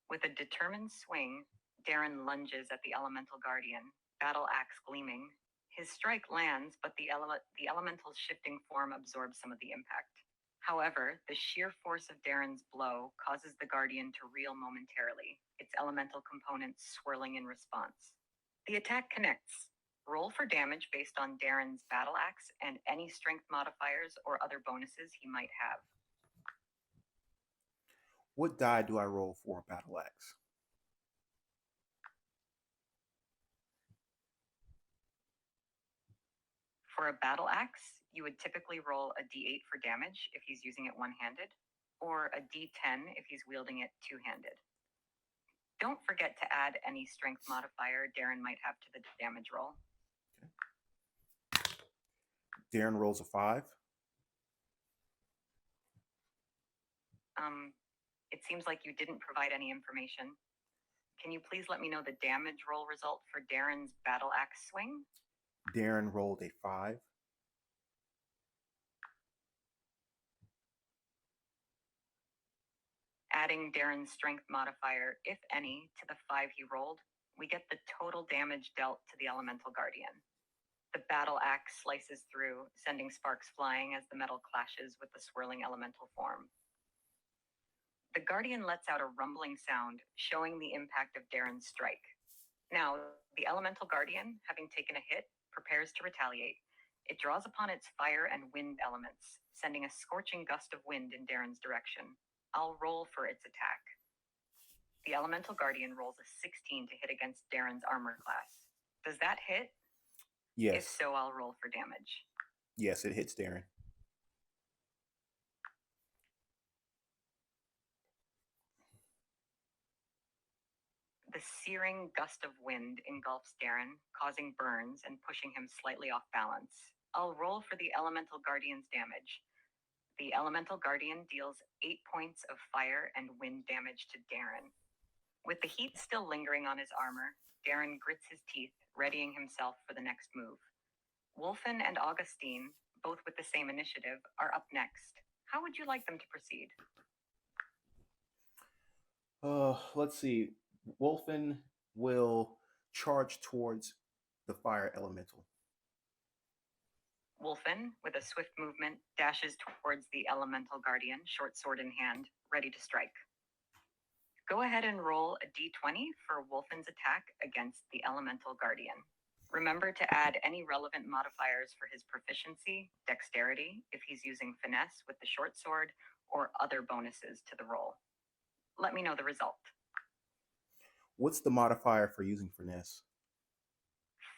With a determined swing, Darren lunges at the elemental guardian, battle axe gleaming. His strike lands, but the elemental's shifting form absorbs some of the impact. However, the sheer force of Darren's blow causes the guardian to reel momentarily, its elemental components swirling in response. The attack connects. Roll for damage based on Darren's battle axe and any strength modifiers or other bonuses he might have. What die do I roll for a battle axe? For a battle axe, you would typically roll a d8 for damage if he's using it one-handed, or a d10 if he's wielding it two-handed. Don't forget to add any strength modifier Darren might have to the damage roll. Okay. Darren rolls a 5. It seems like you didn't provide any information. Can you please let me know the damage roll result for Darren's battle axe swing? Darren rolled a 5. Adding Darren's strength modifier, if any, to the 5 he rolled, we get the total damage dealt to the elemental guardian. The battle axe slices through, sending sparks flying as the metal clashes with the swirling elemental form. The guardian lets out a rumbling sound, showing the impact of Darren's strike. Now, the elemental guardian, having taken a hit, prepares to retaliate. It draws upon its fire and wind elements, sending a scorching gust of wind in Darren's direction. I'll roll for its attack. The elemental guardian rolls a 16 to hit against Darren's armor class. Does that hit? Yes. If so, I'll roll for damage. Yes, it hits Darren. The searing gust of wind engulfs Darren, causing burns and pushing him slightly off balance. I'll roll for the elemental guardian's damage. The elemental guardian deals 8 points of fire and wind damage to Darren. With the heat still lingering on his armor, Darren grits his teeth, readying himself for the next move. Wolfen and Augustine, both with the same initiative, are up next. How would you like them to proceed? Let's see. Wolfen will charge towards the fire elemental. Wolfen, with a swift movement, dashes towards the elemental guardian, short sword in hand, ready to strike. Go ahead and roll a d20 for Wolfen's attack against the elemental guardian. Remember to add any relevant modifiers for his proficiency, dexterity, if he's using finesse with the short sword, or other bonuses to the roll. Let me know the result. What's the modifier for using finesse?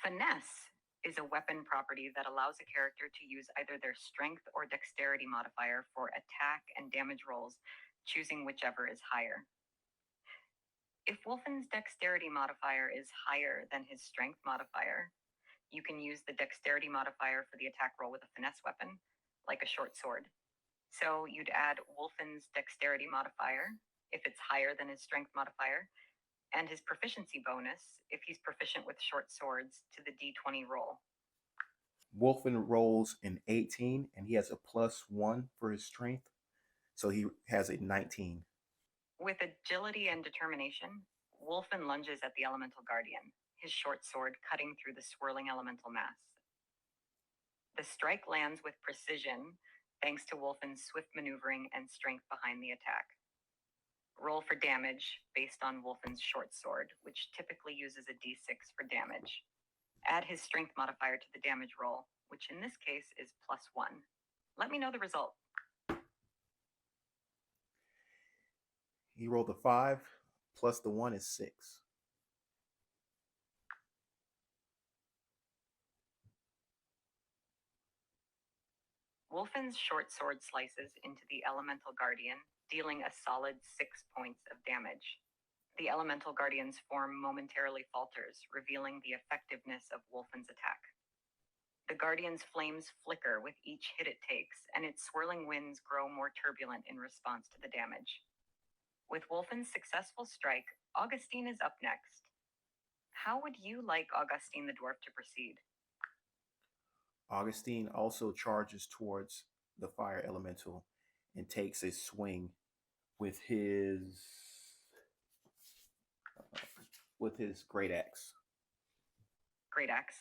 Finesse is a weapon property that allows a character to use either their strength or dexterity modifier for attack and damage rolls, choosing whichever is higher. If Wolfen's dexterity modifier is higher than his strength modifier, you can use the dexterity modifier for the attack roll with a finesse weapon, like a short sword. So you'd add Wolfen's dexterity modifier if it's higher than his strength modifier, and his proficiency bonus if he's proficient with short swords to the d20 roll. Wolfen rolls an 18 and he has a +1 for his strength, so he has a 19. With agility and determination, Wolfen lunges at the elemental guardian, his short sword cutting through the swirling elemental mass. The strike lands with precision thanks to Wolfen's swift maneuvering and strength behind the attack. Roll for damage based on Wolfen's short sword, which typically uses a d6 for damage. Add his strength modifier to the damage roll, which in this case is +1. Let me know the result. He rolled a 5 plus the 1 is 6. Wolfen's short sword slices into the Elemental Guardian, dealing a solid 6 points of damage. The Elemental Guardian's form momentarily falters, revealing the effectiveness of Wolfen's attack. The Guardian's flames flicker with each hit it takes, and its swirling winds grow more turbulent in response to the damage. With Wolfen's successful strike, Augustine is up next. How would you like Augustine the Dwarf to proceed? Augustine also charges towards the fire elemental and takes a swing with his great axe. Great axe.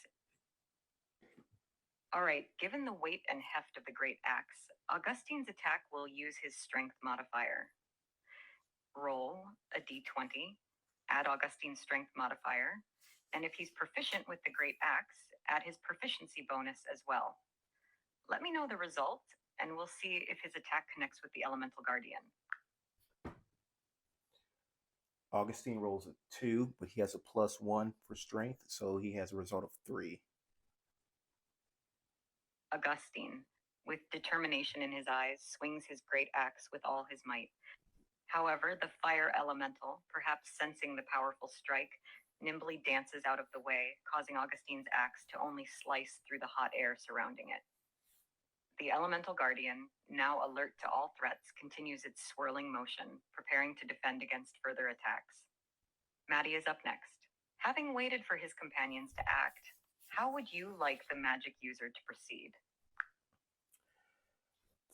All right, given the weight and heft of the great axe, Augustine's attack will use his strength modifier. Roll a d20, add Augustine's strength modifier, and if he's proficient with the great axe, add his proficiency bonus as well. Let me know the result, and we'll see if his attack connects with the Elemental Guardian. Augustine rolls a 2, but he has a +1 for strength, so he has a result of 3. Augustine, with determination in his eyes, swings his great axe with all his might. However, the fire elemental, perhaps sensing the powerful strike, nimbly dances out of the way, causing Augustine's axe to only slice through the hot air surrounding it. The Elemental Guardian, now alert to all threats, continues its swirling motion, preparing to defend against further attacks. Maddie is up next. Having waited for his companions to act, how would you like the magic user to proceed?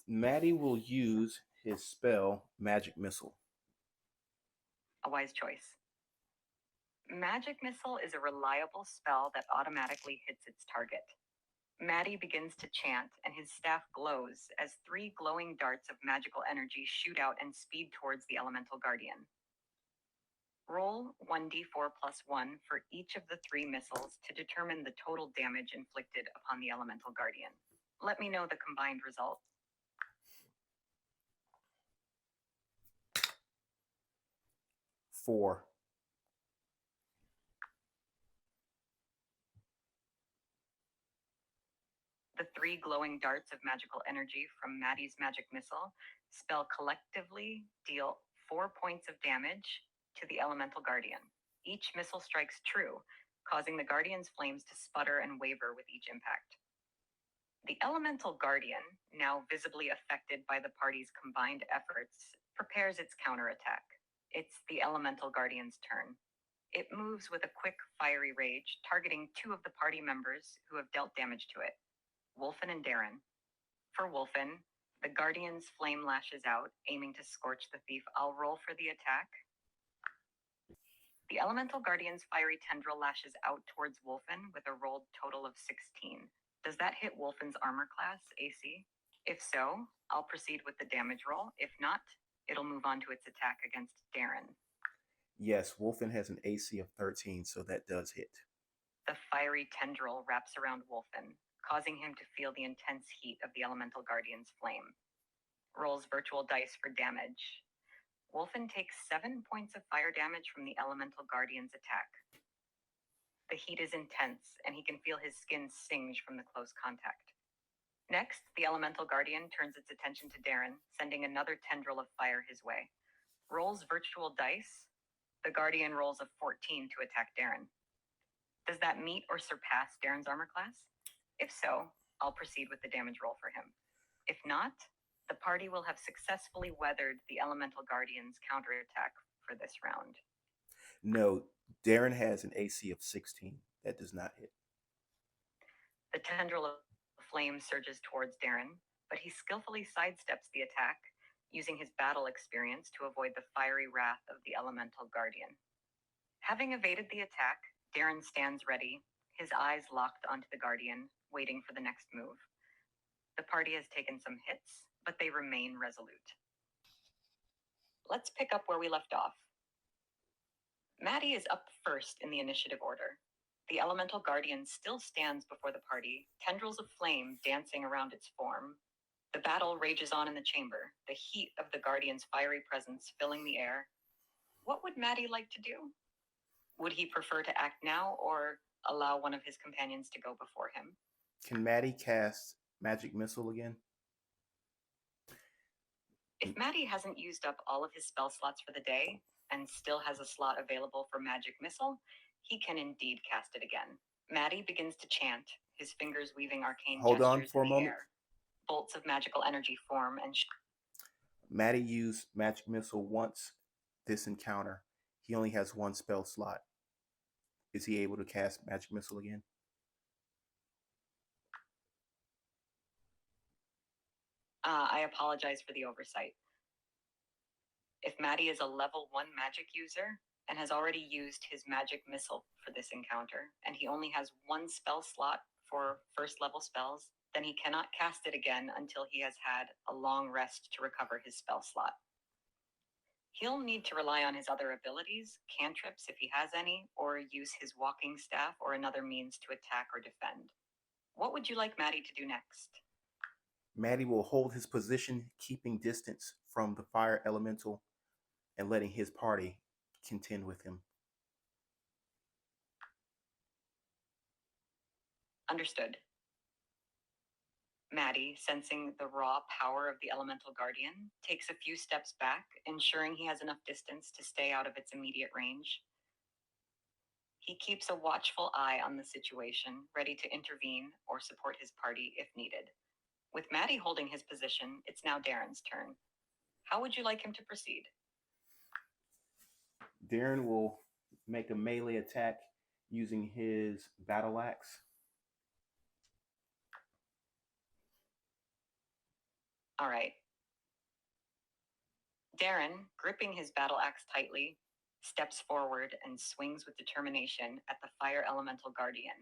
Maddie will use his spell, Magic Missile. A wise choice. Magic Missile is a reliable spell that automatically hits its target. Maddie begins to chant, and his staff glows as 3 glowing darts of magical energy shoot out and speed towards the Elemental Guardian. Roll 1d4 plus 1 for each of the 3 missiles to determine the total damage inflicted upon the Elemental Guardian. Let me know the combined result. Four. The 3 glowing darts of magical energy from Maddie's magic missile spell collectively deal 4 points of damage to the Elemental Guardian. Each missile strikes true, causing the Guardian's flames to sputter and waver with each impact. The Elemental Guardian, now visibly affected by the party's combined efforts, prepares its counterattack. It's the Elemental Guardian's turn. It moves with a quick, fiery rage, targeting 2 of the party members who have dealt damage to it, Wolfen and Darren. For Wolfen, the Guardian's flame lashes out, aiming to scorch the thief. I'll roll for the attack. The Elemental Guardian's fiery tendril lashes out towards Wolfen with a rolled total of 16. Does that hit Wolfen's armor class, AC? If so, I'll proceed with the damage roll. If not, it'll move on to its attack against Darren. Yes, Wolfen has an AC of 13, so that does hit. The fiery tendril wraps around Wolfen, causing him to feel the intense heat of the Elemental Guardian's flame. Rolls virtual dice for damage. Wolfen takes 7 points of fire damage from the Elemental Guardian's attack. The heat is intense, and he can feel his skin singe from the close contact. Next, the Elemental Guardian turns its attention to Darren, sending another tendril of fire his way. Rolls virtual dice. The Guardian rolls a 14 to attack Darren. Does that meet or surpass Darren's armor class? If so, I'll proceed with the damage roll for him. If not, the party will have successfully weathered the Elemental Guardian's counterattack for this round. No, Darren has an AC of 16. That does not hit. The tendril of flame surges towards Darren, but he skillfully sidesteps the attack, using his battle experience to avoid the fiery wrath of the Elemental Guardian. Having evaded the attack, Darren stands ready, his eyes locked onto the Guardian, waiting for the next move. The party has taken some hits, but they remain resolute. Let's pick up where we left off. Maddie is up first in the initiative order. The Elemental Guardian still stands before the party, tendrils of flame dancing around its form. The battle rages on in the chamber, the heat of the Guardian's fiery presence filling the air. What would Maddie like to do? Would he prefer to act now or allow one of his companions to go before him? Can Maddie cast Magic Missile again? If Maddie hasn't used up all of his spell slots for the day and still has a slot available for Magic Missile, he can indeed cast it again. Maddie begins to chant, his fingers weaving arcane Hold on gestures for a in the moment. air. Bolts of magical energy form and Maddie used Magic Missile once this encounter. He only has one spell slot. Is he able to cast Magic Missile again? I apologize for the oversight. If Maddie is a level 1 magic user and has already used his magic missile for this encounter, and he only has one spell slot for first level spells, then he cannot cast it again until he has had a long rest to recover his spell slot. He'll need to rely on his other abilities, cantrips if he has any, or use his walking staff or another means to attack or defend. What would you like Maddie to do next? Maddie will hold his position, keeping distance from the fire elemental and letting his party contend with him. Understood. Maddie, sensing the raw power of the elemental guardian, takes a few steps back, ensuring he has enough distance to stay out of its immediate range. He keeps a watchful eye on the situation, ready to intervene or support his party if needed. With Maddie holding his position, it's now Darren's turn. How would you like him to proceed? Darren will make a melee attack using his battle axe. All right. Darren, gripping his battle axe tightly, steps forward and swings with determination at the fire elemental guardian,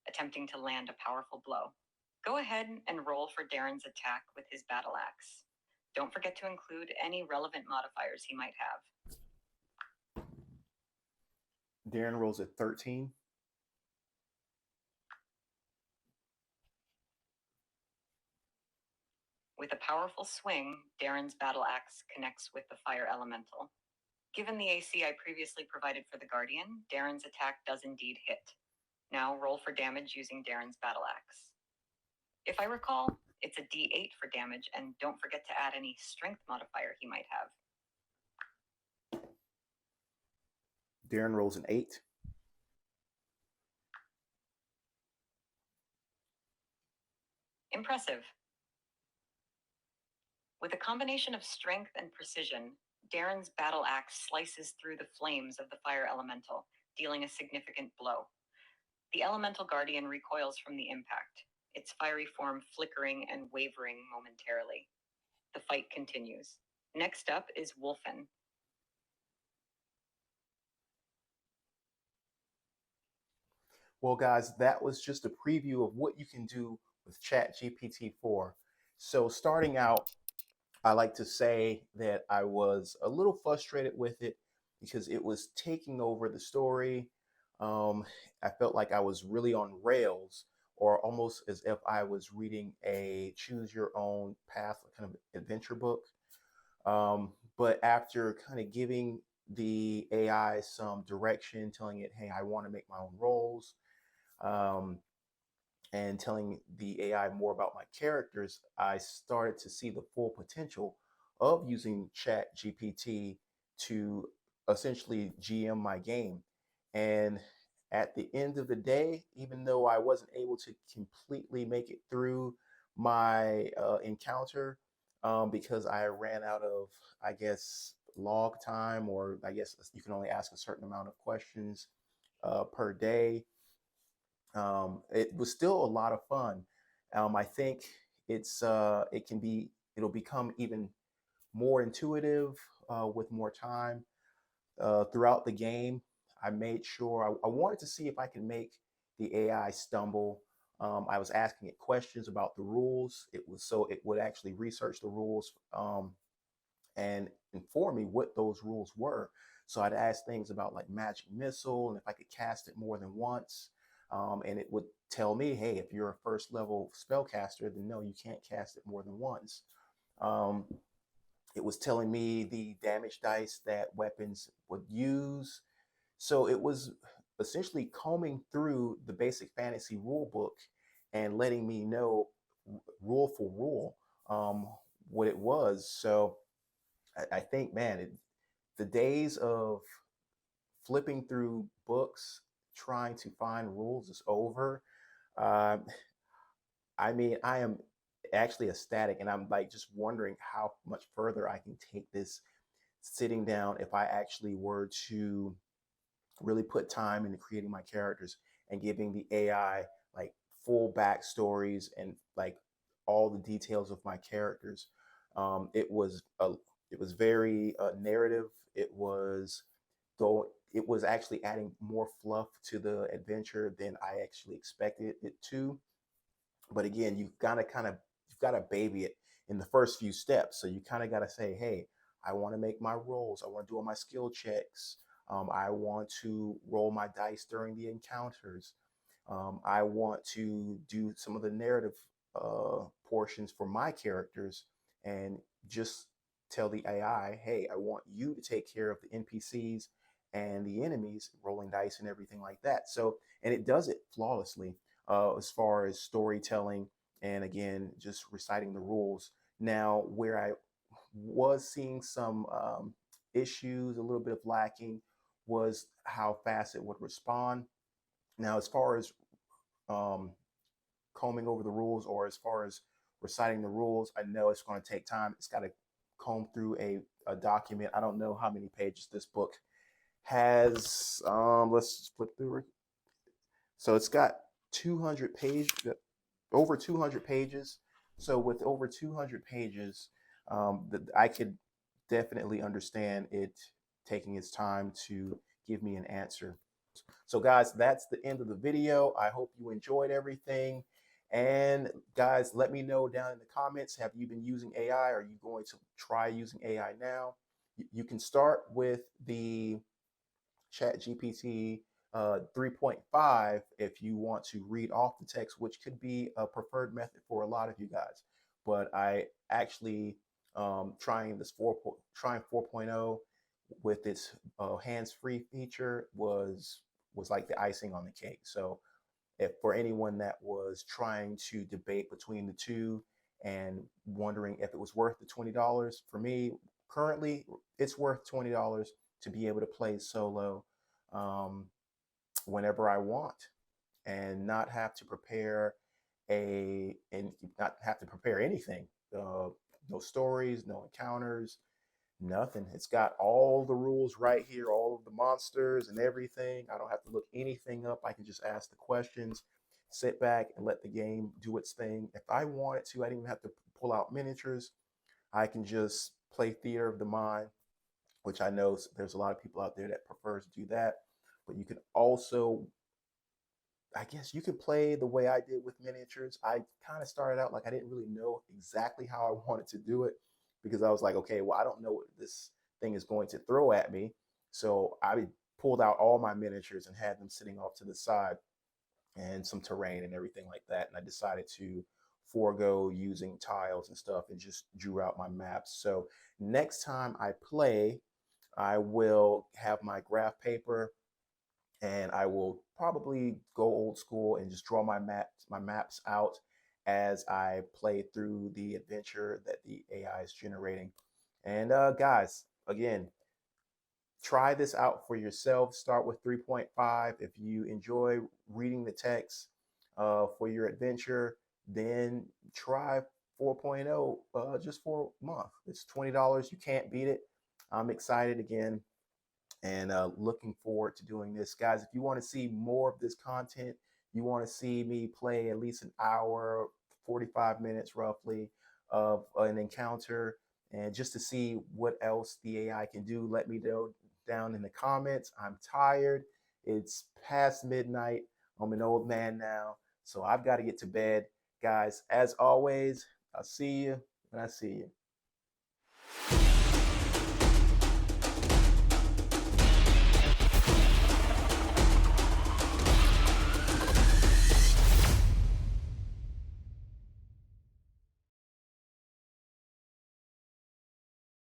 attempting to land a powerful blow. Go ahead and roll for Darren's attack with his battle axe. Don't forget to include any relevant modifiers he might have. Darren rolls at 13. With a powerful swing, Darren's battle axe connects with the fire elemental. Given the AC I previously provided for the Guardian, Darren's attack does indeed hit. Now roll for damage using Darren's battle axe. If I recall, it's a D8 for damage, and don't forget to add any strength modifier he might have. Darren rolls an 8. Impressive. With a combination of strength and precision, Darren's battle axe slices through the flames of the fire elemental, dealing a significant blow. The elemental guardian recoils from the impact, its fiery form flickering and wavering momentarily. The fight continues. Next up is Wolfen. Well, guys, that was just a preview of what you can do with Chat GPT4. So starting out, I like to say that I was a little frustrated with it because it was taking over the story. I felt like I was really on rails, or almost as if I was reading a choose your own path kind of adventure book. But after kind of giving the AI some direction, telling it, hey, I want to make my own roles, um, and telling the AI more about my characters, I started to see the full potential of using Chat GPT to essentially GM my game. And at the end of the day, even though I wasn't able to completely make it through my encounter because I ran out of, I guess, log time, or I guess you can only ask a certain amount of questions per day. It was still a lot of fun. I think it'll become even more intuitive with more time throughout the game. I made sure I wanted to see if I could make the AI stumble. I was asking it questions about the rules. It would actually research the rules and inform me what those rules were. So I'd ask things about like magic missile and if I could cast it more than once. And it would tell me, hey, if you're a first level spellcaster, then no, you can't cast it more than once. Um, it was telling me the damage dice that weapons would use. So it was essentially combing through the basic fantasy rule book and letting me know rule for rule what it was. So I think, man, the days of flipping through books trying to find rules is over. Uh, I mean, I am actually ecstatic, and I'm like just wondering how much further I can take this sitting down if I actually were to really put time into creating my characters and giving the AI like full backstories and like all the details of my characters. It was very narrative. It was actually adding more fluff to the adventure than I actually expected it to. But again, you've got to baby it in the first few steps. So you kind of got to say, hey, I want to make my rolls. I want to do all my skill checks. I want to roll my dice during the encounters. I want to do some of the narrative portions for my characters and just tell the AI, hey, I want you to take care of the NPCs and the enemies, rolling dice and everything like that. So, and it does it flawlessly as far as storytelling and again, just reciting the rules. Now, where I was seeing some issues, a little bit of lacking, was how fast it would respond. Now, as far as um, combing over the rules or as far as reciting the rules, I know it's going to take time. It's got to comb through a document. I don't know how many pages this book has. Let's flip through it. So it's got 200 pages, over 200 pages. So with over 200 pages, I could definitely understand it taking its time to give me an answer. So guys, that's the end of the video. I hope you enjoyed everything. And guys, let me know down in the comments, have you been using AI? Are you going to try using AI now? You can start with the Chat GPT 3.5 if you want to read off the text, which could be a preferred method for a lot of you guys. But I actually trying 4.0 with its hands-free feature was like the icing on the cake. So if for anyone that was trying to debate between the two and wondering if it was worth the $20, for me currently it's worth $20 to be able to play solo um, whenever I want and not have to prepare and not have to prepare anything. No stories, no encounters, nothing. It's got all the rules right here, all of the monsters and everything. I don't have to look anything up. I can just ask the questions, sit back and let the game do its thing. If I wanted to, I didn't even have to pull out miniatures. I can just play theater of the mind, which I know there's a lot of people out there that prefers to do that. But you can also, I guess you could play the way I did with miniatures. I kind of started out like I didn't really know exactly how I wanted to do it because I was like, okay, well, I don't know what this thing is going to throw at me. So I pulled out all my miniatures and had them sitting off to the side and some terrain and everything like that. And I decided to forego using tiles and stuff and just drew out my maps. So next time I play, I will have my graph paper and I will probably go old school and just draw my maps out as I play through the adventure that the AI is generating. And guys, again, try this out for yourself. Start with 3.5. If you enjoy reading the text for your adventure, then try 4.0 just for a month. It's $20. You can't beat it. I'm excited again and looking forward to doing this. Guys, if you want to see more of this content, you want to see me play at least an hour, 45 minutes roughly of an encounter, and just to see what else the AI can do, let me know down in the comments. I'm tired. It's past midnight. I'm an old man now, so I've got to get to bed. Guys, as always, I'll see you when I see you.